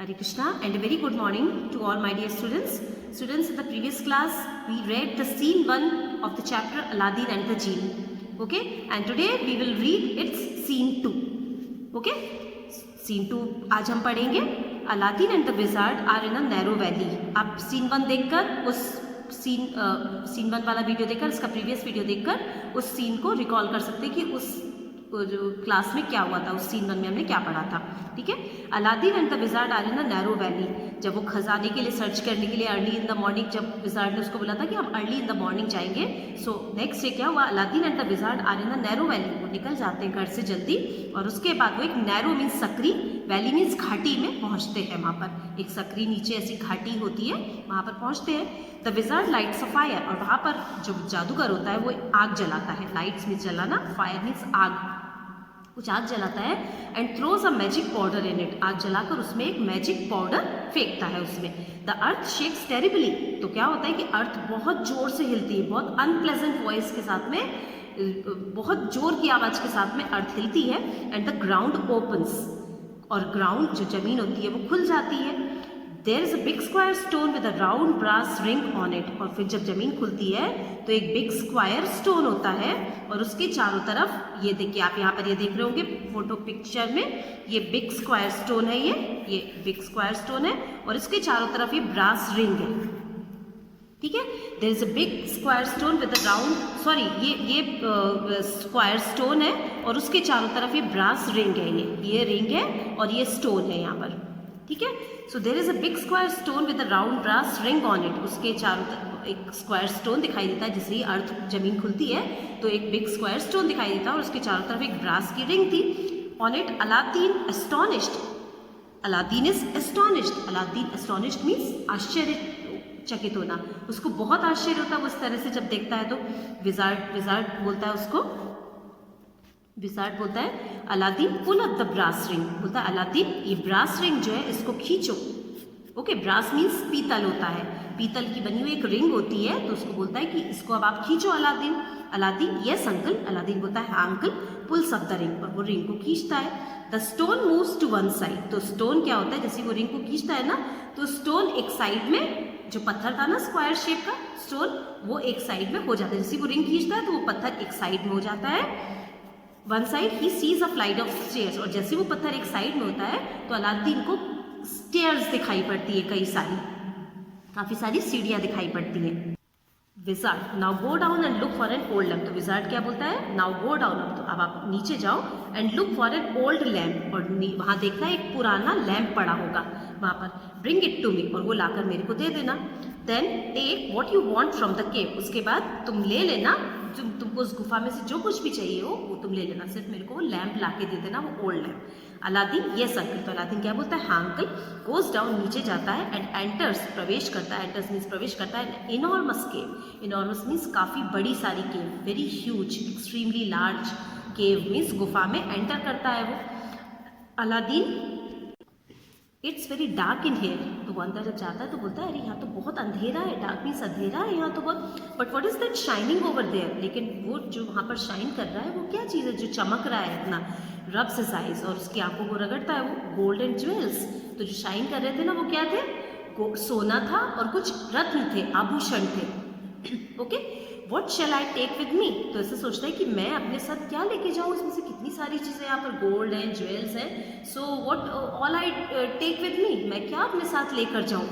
Hare Krishna and a very good morning to all my dear students. Students, in the previous class we read the scene 1 of the chapter Aladdin and the Genie. Okay, and today we will read its scene 2. Okay, scene 2 आज हम पढ़ेंगे. Aladdin and the wizard are in a narrow valley. आप scene 1 देखकर उस scene 1 वाला video देखकर, इसका previous video देखकर उस सीन को रिकॉल कर सकते हैं कि उस जो क्लास में क्या हुआ था, उस सीन 1 में हमने क्या पढ़ा था. ठीक है. Aladdin and the wizard are in a narrow valley. जब वो खजाने के लिए सर्च करने के लिए अर्ली इन द मॉर्निंग, जब विजार्ड ने उसको बोला था कि हम अर्ली इन द मॉर्निंग जाएंगे, सो नेक्स्ट डे क्या हुआ, Aladdin and the wizard are in a narrow valley. वो निकल जाते हैं घर से जल्दी और उसके बाद वो एक नैरो मीन्स सकरी, वैली मीन्स घाटी में पहुंचते हैं. वहाँ पर एक सकरी नीचे ऐसी घाटी होती है, वहाँ पर पहुँचते हैं. The wizard lights a fire, और वहाँ पर जो जादूगर होता है वो आग जलाता है. लाइट्स मीन्स जलाना, फायर मीन्स आग, कुछ आग जलाता है. And throws a magic powder in it, आग जलाकर उसमें एक मैजिक पाउडर फेंकता है उसमें. द अर्थ शेक्स टेरिबली, तो क्या होता है कि अर्थ बहुत जोर से हिलती है, बहुत अनप्लेजेंट वॉइस के साथ में, बहुत जोर की आवाज़ के साथ में अर्थ हिलती है. एंड द ग्राउंड ओपन्स, और ग्राउंड जो जमीन होती है वो खुल जाती है. There is a big square stone with a round brass ring on it, और फिर जब जमीन खुलती है तो एक बिग स्क्वायर स्टोन होता है और उसके चारों तरफ, ये देखिए आप यहाँ पर ये देख रहे होंगे फोटो पिक्चर में, ये बिग स्क्वायर स्टोन है, ये बिग स्क्वायर स्टोन है और इसके चारों तरफ ये ब्रास रिंग है. ठीक है. There is a big square stone with a round, sorry ये स्क्वायर स्टोन है और उसके चारों तरफ ये ब्रास रिंग है, ये रिंग है और ये स्टोन है यहाँ पर. ठीक है. So there is a big square stone with a round brass ring on it, उसके चारों तरफ एक स्क्वायर स्टोन दिखाई देता है. जैसे ही अर्थ जमीन खुलती है तो एक बिग स्क्वायर स्टोन दिखाई देता है और उसके चारों तरफ एक ब्रास की रिंग थी. On it Aladdin astonished, Aladdin is astonished, Aladdin astonished means आश्चर्यचकित होना. उसको बहुत आश्चर्य होता है उस तरह से जब देखता है. तो विजार्ड बोलता है उसको, विजार्ड बोलता है Aladdin pull up the brass ring, बोलता है अलादीन ये ब्रास रिंग जो है इसको खींचो. ओके, ब्रास मीन्स पीतल होता है, पीतल की बनी हुई एक रिंग होती है, तो उसको बोलता है कि इसको अब आप खींचो Aladdin. Aladdin yes uncle, Aladdin बोलता है हाँ uncle. Pulls up the ring, और वो रिंग को खींचता है. The stone moves to one side, तो स्टोन क्या होता है, जैसे वो रिंग को खींचता है ना तो स्टोन एक साइड में, जो पत्थर था ना स्क्वायर शेप का स्टोन, वो एक साइड में हो जाता है. जैसे वो रिंग खींचता है तो वो पत्थर एक साइड में हो जाता है. One side he sees a flight of stairs, और जैसे वो पत्थर एक साइड में होता है तो अलादीन को स्टेयर्स दिखाई पड़ती है, कई सारी, काफी सारी सीढ़ियां दिखाई पड़ती हैं. Wizard now go down and look for an old lamp, तो विजार्ड क्या बोलता है, नाउ गो डाउन, तो अब आप नीचे जाओ, and look for an old lamp, और वहां देखना एक पुराना लैम्प पड़ा होगा वहां पर. ब्रिंग इट टू मी, और वो लाकर मेरे को दे देना. Then take what you want from the cave, उसके बाद तुम ले लेना, तुमको उस गुफा में से जो कुछ भी चाहिए हो वो तुम ले लेना, सिर्फ मेरे को वो लैम्प ला के दे देना, वो old lamp. Aladdin yes uncle, तो अलादीन क्या बोलता है, हाँ अंकल. गोज डाउन, नीचे जाता है, एंड एंटर्स, प्रवेश करता है, एंटर्स मीन्स प्रवेश करता है, इनॉर्मस केव, इनॉर्मस मीन्स काफ़ी बड़ी सारी cave, very huge, extremely large cave means गुफा में एंटर करता है वो. Aladdin it's very dark in here, तो वो अंदर जब जाता है तो बोलता है अरे यहाँ तो बहुत अंधेरा है, डार्क मीन्स अंधेरा है यहाँ तो बहुत. But what is that shining over there, लेकिन वो जो वहाँ पर शाइन कर रहा है वो क्या चीज़ है जो चमक रहा है इतना. रब्स हिज आइज, और उसकी आंखों को रगड़ता है, वो गोल्ड एंड ज्वेल्स, तो जो शाइन कर रहे थे ना वो क्या थे, सोना था और कुछ रत्न थे, आभूषण थे. Okay. What shall I take with me, तो ऐसे सोचता है कि मैं अपने साथ क्या लेके जाऊँ, इसमें से कितनी सारी चीज़ें यहाँ पर गोल्ड हैं, ज्वेल्स हैं, so what all I take with me, मैं क्या अपने साथ लेकर जाऊँ.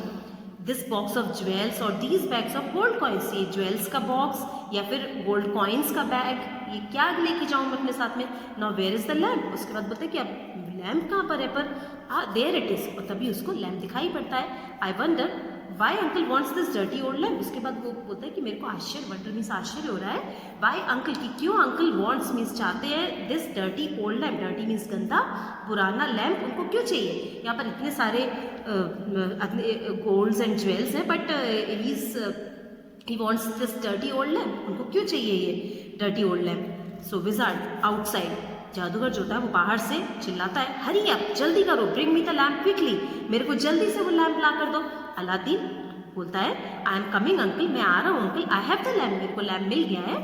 दिस बॉक्स ऑफ ज्वेल्स और these bags of gold coins, ये ज्वेल्स का बॉक्स या फिर गोल्ड कॉइन्स का बैग, ये क्या लेके जाऊँ मैं अपने साथ में. Now where is the lamp, उसके बाद बोलते हैं कि अब लैम्प कहाँ पर है, पर देयर इट इज, और तभी उसको लैम्प दिखाई पड़ता है. I wonder why uncle wants this dirty old lamp, उसके बाद वो बोलता है कि मेरे को आश्चर्य, वंडर मीन्स आश्चर्य हो रहा है, वाई अंकल की क्यों अंकल वॉन्ट्स मीन्स चाहते हैं, this dirty old lamp, dirty means गंदा पुराना लैम्प उनको क्यों चाहिए. यहाँ पर इतने सारे गोल्ड्स एंड ज्वेल्स हैं, but he wants this dirty old lamp, उनको क्यों चाहिए ये डर्टी ओल्ड लैम्प. सो विजार्ड आउटसाइड, जादूगर जो होता है वो बाहर से चिल्लाता है, हरी अप, जल्दी करो, bring me the lamp quickly, मेरे को जल्दी से वो लैम्प ला कर दो. अलादीन बोलता है आई एम कमिंग अंकल, मैं आ रहा हूँ uncle, I have the lamp, मेरे को लैम्प मिल गया है.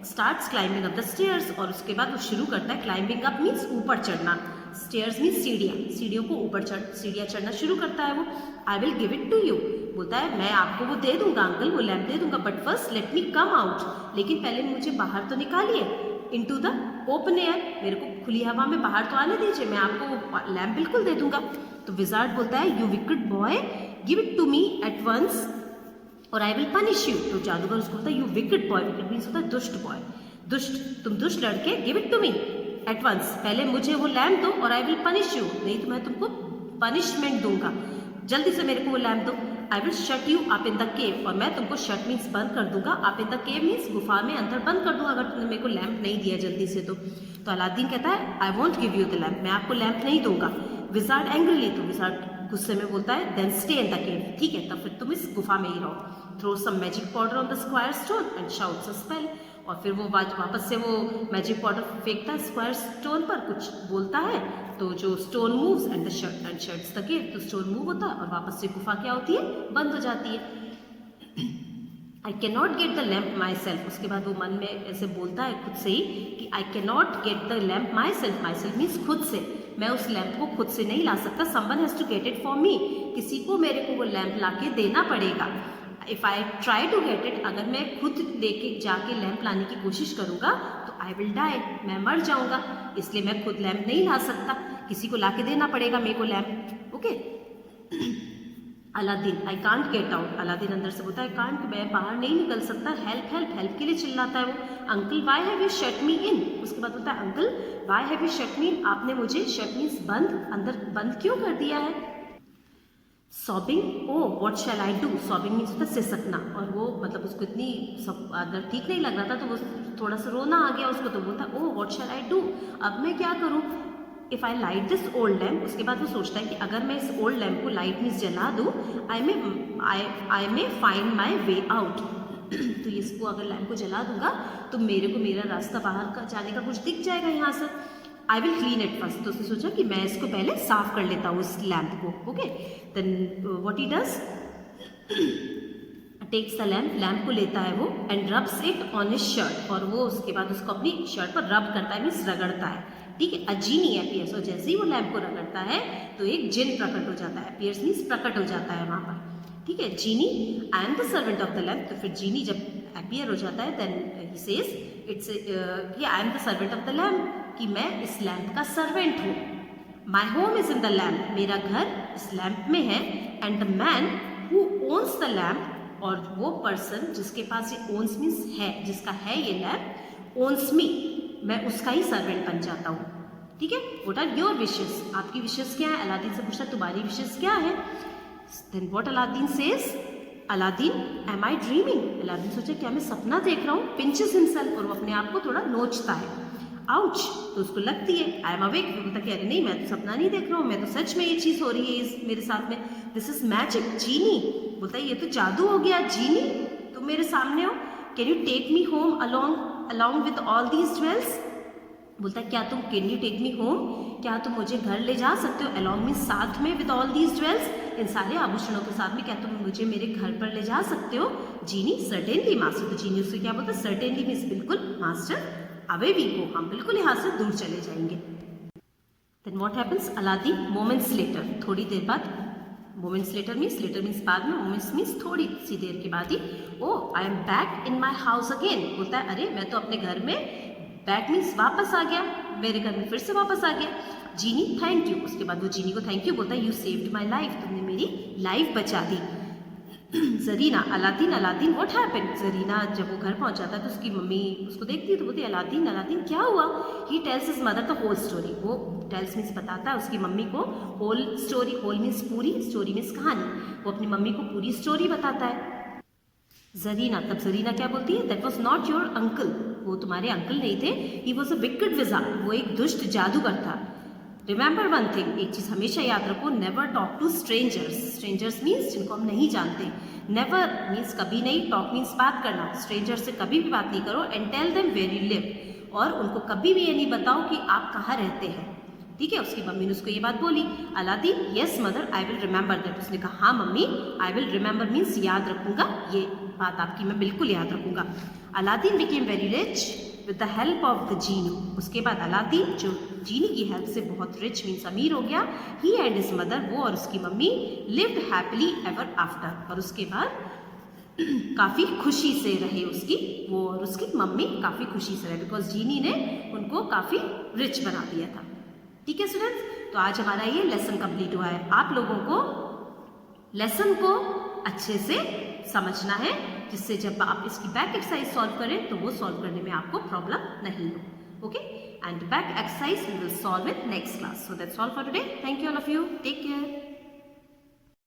Starts climbing up the stairs, और उसके बाद वो शुरू करता है क्लाइंबिंग अप मीन्स ऊपर चढ़ना. स्टेयर्स मीन्स सीढ़ियाँ, सीढ़ियों को ऊपर सीढ़ियाँ चढ़ना शुरू करता है वो। I will give it to you, बोलता है मैं आपको वो दे दूंगा अंकल, वो लैम्प दे दूंगा, but first let me come out, लेकिन पहले मुझे बाहर तो निकालिए, इनटू द ओपन एयर, मेरे को खुली हवा में बाहर तो आने दीजिए, मैं आपको वो लैम्प बिल्कुल दे दूंगा। तो विजार्ड बोलता है you wicked boy give it to me at once और आई विल पनिश यू। तो जादूगर उसको बोलता है you wicked boy, wicked means होता है दुष्ट बॉय, दुष्ट, तुम दुष्ट लड़के, give it to me at once, पहले मुझे वो लैम्प दो और आई विल पनिश यू, नहीं तो मैं तुमको पनिशमेंट दूंगा, जल्दी से मेरे को वो लैम्प दो। I will shut you up in the केव, और मैं तुमको शट मीन्स बंद कर दूंगा, up in the cave means गुफा में अंदर बंद कर दूंगा अगर तुमने मेरे को लैम्प नहीं दिया जल्दी से। तो अलादीन कहता है I want give you the lamp, मैं आपको लैम्प नहीं दूंगा। विजार्ड एंग्रीली, तो विजार्ड गुस्से में बोलता है then stay in the cave, ठीक है तब फिर तुम इस गुफा में ही रहो। Throw some magic powder on the square stone and shouts a spell, और फिर वो वापस से वो मैजिक पाउडर फेंकता है स्क्वायर स्टोन पर, कुछ बोलता है तो जो stone moves and shuts the cave, तो स्टोन मूव होता है और वापस से गुफा क्या होती है, बंद हो जाती है। I can not get the lamp my self, उसके बाद वो मन में ऐसे बोलता है खुद से ही कि I can not get the lamp my self means खुद से, मैं उस लैम्प को खुद से नहीं ला सकता, someone has to get it for me, किसी को मेरे को वो लैम्प ला के देना पड़ेगा। If I try to get it, अगर मैं खुद लेके जाके लैम्प लाने की कोशिश करूँगा तो आई विल डाई, मैं मर जाऊँगा, इसलिए मैं खुद लैम्प नहीं ला सकता, किसी को ला के देना पड़ेगा मेरे को lamp. Okay. Aladdin I can't get out, Aladdin अंदर से बोलता है कांट, मैं बाहर नहीं निकल सकता, हेल्प हेल्प हेल्प के लिए चिल्लाता है वो। Uncle why have you shut me in, उसके बाद बोलता है uncle why have you shut me in, आपने मुझे शट मीन्स बंद, अंदर बंद क्यों कर दिया है। Sobbing, oh what shell I do, sobbing means होता है सिसकना, और वो मतलब उसको इतनी सब अंदर ठीक नहीं लग रहा था तो वो थोड़ा सा रोना आ गया उसको, तो बोलता है oh what shell I do, अब मैं क्या करूँ। If I light this old lamp, उसके बाद वो सोचता है कि अगर मैं इस ओल्ड लैम्प को लाइट मीन्स जला दूँ, आई may find my way out, तो इसको अगर लैम्प को जला दूंगा तो मेरे को मेरा रास्ता बाहर का जाने का कुछ दिख जाएगा यहाँ से। I will clean it first, तो उसने सोचा कि मैं इसको पहले साफ कर लेता हूँ इस लैम्प को। Okay, then what he does, takes the lamp, lamp को लेता है वो and rubs it on his shirt, और वो उसके बाद उसको अपनी शर्ट पर रब करता है मीन्स रगड़ता है, ठीक है। अ जीनी अपीयर्स, और जैसे ही वो लैम्प को रगड़ता है तो एक जिन प्रकट हो जाता है, अपीयर्स मीन्स प्रकट हो जाता है वहाँ पर, ठीक है। Genie I am the servant of the lamp, तो फिर जीनी जब अपीयर हो जाता है then he says it's I am the servant of the lamp, कि मैं इस लैम्प का सर्वेंट हूँ। My home is in the lamp, मेरा घर इस लैम्प में है, and the man who owns the lamp, और वो पर्सन जिसके पास ये ओन्स मीन्स है, जिसका है ये लैम्प, ओन्स मी, मैं उसका ही सर्वेंट बन जाता हूँ, ठीक है। व्हाट आर योर विशेस, आपकी विशेस क्या है, अलादीन से पूछता है तुम्हारी विशेस क्या है। Then what Aladdin says, Aladdin am I dreaming, Aladdin सोचा क्या मैं सपना देख रहा हूँ, पिंचेस हिमसेल्फ, और वो अपने आप को थोड़ा नोचता है। आउच, तो उसको लगती है, आई एम अवेक, वो बोलता कि अरे नहीं मैं तो सपना नहीं देख रहा हूँ, मैं तो सच में ये चीज़ हो रही है मेरे साथ में, दिस इज मैजिक। जीनी बोलता है ये तो जादू हो गया, जीनी तुम मेरे सामने हो, can you take me home along with all these jewels, बोलता है क्या तुम, can you take me home, क्या तुम मुझे घर ले जा सकते हो, अलॉन्ग मीन्स साथ में, विद ऑल दीज ज्वेल्स, इन सारे आभूषणों के साथ में, क्या तुम मुझे मेरे घर पर ले जा सकते हो। जीनी सर्टेनली मास्टर, तो जीनी उससे क्या बोलता है, सर्टेनली मीन्स बिल्कुल, मास्टर अवे वी गो, हम बिल्कुल यहाँ से दूर चले जाएंगे। Then what happens, Aladdin moments later, थोड़ी देर बाद, मोमेंट्स लेटर मीन्स बाद में, मोमेंट्स मीन्स थोड़ी सी देर के बाद ही, oh I am back in my house again, बोलता है अरे मैं तो अपने घर में, बैक मीन्स वापस आ गया, मेरे घर में फिर से वापस आ गया। जीनी थैंक यू, उसके बाद वो जीनी को थैंक यू बोलता है, यू सेव्ड माई लाइफ, तुमने मेरी लाइफ बचा दी। Zarina, Aladdin what happened, Zarina जब वो घर पहुंच जाता है तो उसकी मम्मी उसको देखती है तो बोलती है अलादीन क्या हुआ। He tells his mother the whole story, वो टेल्स मीन्स बताता है उसकी मम्मी को होल स्टोरी, होल मीन्स पूरी, स्टोरी मीन्स कहानी, वो अपनी मम्मी को पूरी स्टोरी बताता है। जरीना, तब जरीना क्या बोलती है, that was not your uncle, वो तुम्हारे अंकल नहीं थे, he was a wicked wizard, वो एक दुष्ट जादूगर था। रिमेंबर वन थिंग, एक चीज़ हमेशा याद रखो, never talk to strangers, strangers means जिनको हम नहीं जानते, नेवर मीन्स कभी नहीं, टॉक मीन्स बात करना, स्ट्रेंजर से कभी भी बात नहीं करो, and tell them where you live, और उनको कभी भी ये नहीं बताओ कि आप कहाँ रहते हैं, ठीक है। उसकी मम्मी ने उसको ये बात बोली। Aladdin, yes mother I will remember that, उसने कहा हाँ मम्मी, आई विल रिमेंबर मीन्स याद रखूंगा, ये बात आपकी मैं बिल्कुल याद रखूंगा। Aladdin became very rich, with the help of the genie. उसके बाद अलादीन जो जीनी की हेल्प से बहुत रिच मीन्स अमीर हो गया। ही एंड हिज मदर, वो और उसकी mummy, lived happily ever after, और उसके बाद काफ़ी खुशी से रहे वो और उसकी मम्मी काफ़ी खुशी से रहे, बिकॉज जीनी ने उनको काफ़ी रिच बना दिया था। ठीक है स्टूडेंट्स, तो आज हमारा ये लेसन कंप्लीट हुआ है। आप लोगों को लेसन को अच्छे से समझना है, जिससे जब आप इसकी बैक एक्सरसाइज सॉल्व करें तो वो सॉल्व करने में आपको प्रॉब्लम नहीं हो। Okay, and back exercise we will solve in next class. So that's all for today. Thank you all of you, take care.